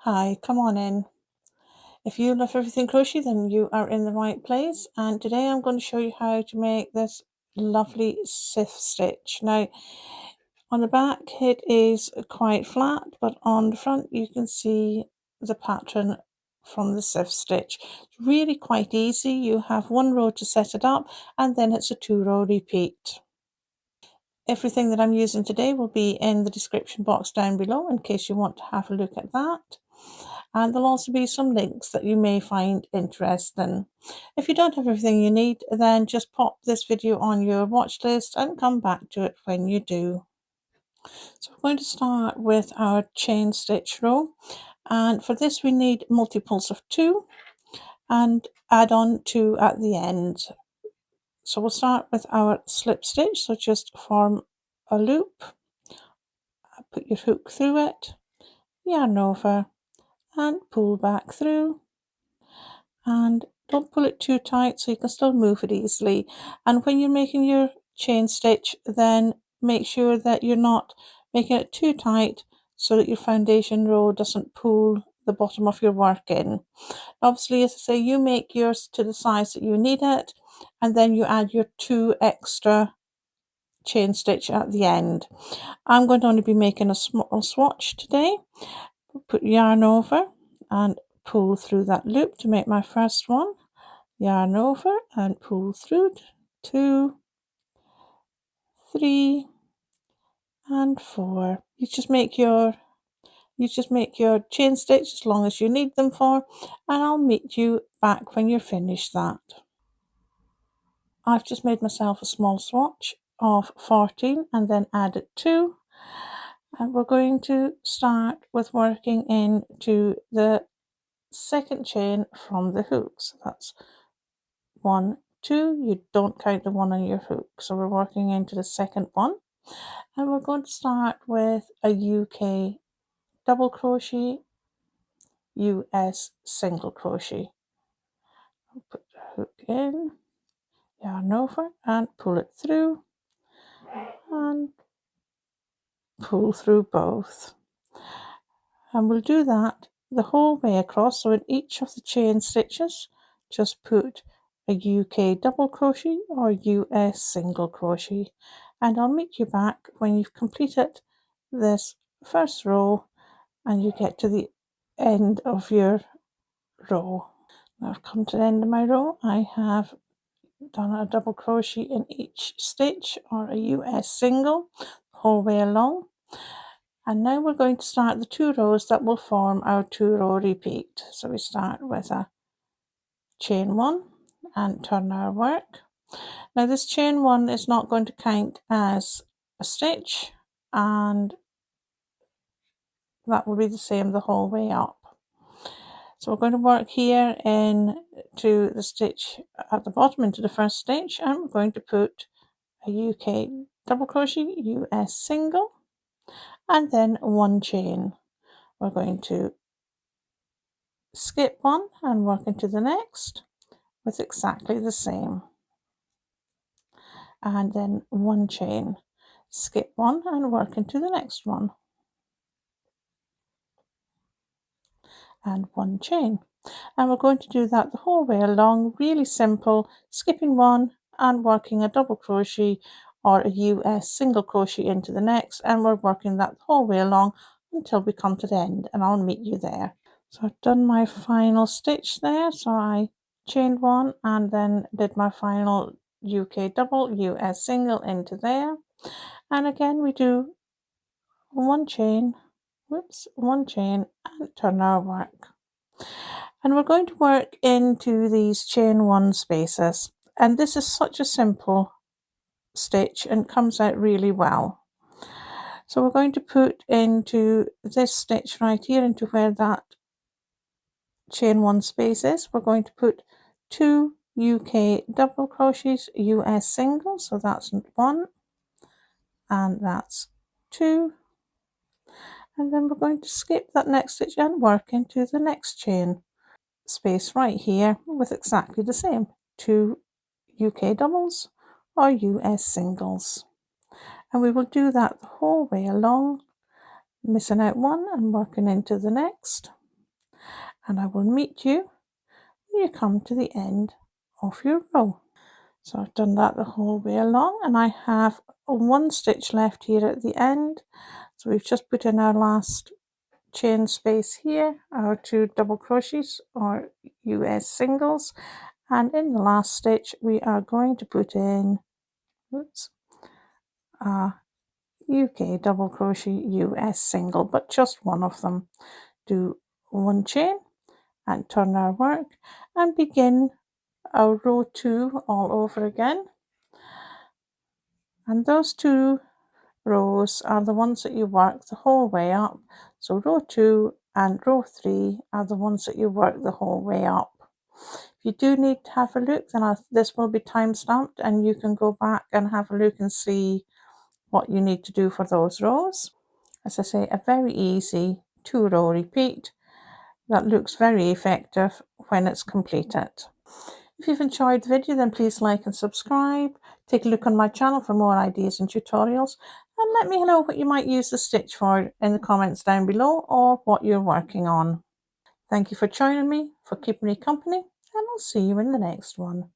Hi, come on in. If you love everything crochet, then you are in the right place. And today I'm going to show you how to make this lovely Sieve Stitch. Now, on the back it is quite flat, but on the front you can see the pattern from the Sieve Stitch. It's really quite easy. You have one row to set it up, and then it's a 2-row repeat. Everything that I'm using today will be in the description box down below in case you want to have a look at that. And there'll also be some links that you may find interesting. If you don't have everything you need, then just pop this video on your watch list and come back to it when you do. So we're going to start with our chain stitch row, and for this we need multiples of 2 and add on 2 at the end. So we'll start with our slip stitch, so just form a loop, put your hook through it, yarn over and pull back through, and don't pull it too tight so you can still move it easily. And when you're making your chain stitch, then make sure that you're not making it too tight so that your foundation row doesn't pull the bottom of your work in. Obviously, as I say, you make yours to the size that you need it, and then you add your 2 extra chain stitch at the end. I'm going to only be making a small swatch today. Put yarn over and pull through that loop to make my first one. Yarn over and pull through 2, 3 and 4. You just make your chain stitch as long as you need them for, and I'll meet you back when you're finished that. I've just made myself a small swatch of 14 and then added 2, and we're going to start with working into the second chain from the hook. So that's 1, 2, you don't count the one on your hook, so we're working into the second one, and we're going to start with a UK double crochet, US single crochet. I'll put the hook in, yarn over and pull it through and pull through both, and we'll do that the whole way across. So in each of the chain stitches just put a UK double crochet or US single crochet, and I'll meet you back when you've completed this first row and you get to the end of your row. Now I've come to the end of my row. I have done a double crochet in each stitch or a US single the whole way along, and now we're going to start the 2 rows that will form our 2-row repeat. So we start with a chain 1 and turn our work. Now this chain 1 is not going to count as a stitch, and that will be the same the whole way up. So we're going to work here into the stitch at the bottom, into the first stitch, and we're going to put a UK double crochet, US single, and then 1 chain. We're going to skip 1 and work into the next with exactly the same, and then 1 chain, skip 1 and work into the next one, and 1 chain. And we're going to do that the whole way along, really simple, skipping 1 and working a double crochet or a US single crochet into the next, and we're working that the whole way along until we come to the end, and I'll meet you there. So I've done my final stitch there, so I chained 1 and then did my final UK double, US single into there, and again we do 1 chain, 1 chain and turn our work. And we're going to work into these chain 1 spaces, and this is such a simple stitch and comes out really well. So we're going to put into this stitch right here, into where that chain 1 space is, we're going to put 2 UK double crochets, US single, so that's 1 and that's 2, and then we're going to skip that next stitch and work into the next chain space right here with exactly the same 2 UK doubles or US singles, and we will do that the whole way along, missing out 1 and working into the next, and I will meet you when you come to the end of your row. So I've done that the whole way along, and I have one stitch left here at the end. So we've just put in our last chain space here, our 2 double crochets or US singles, and in the last stitch we are going to put in a UK double crochet US single, but just one of them. Do 1 chain and turn our work and begin our row 2 all over again, and those 2 rows are the ones that you work the whole way up. So row 2 and row 3 are the ones that you work the whole way up. If you do need to have a look, then this will be time stamped and you can go back and have a look and see what you need to do for those rows. As I say, a very easy 2-row repeat that looks very effective when it's completed. If you've enjoyed the video, then please like and subscribe. Take a look on my channel for more ideas and tutorials, and let me know what you might use the stitch for in the comments down below, or what you're working on. Thank you for joining me, for keeping me company, and I'll see you in the next one.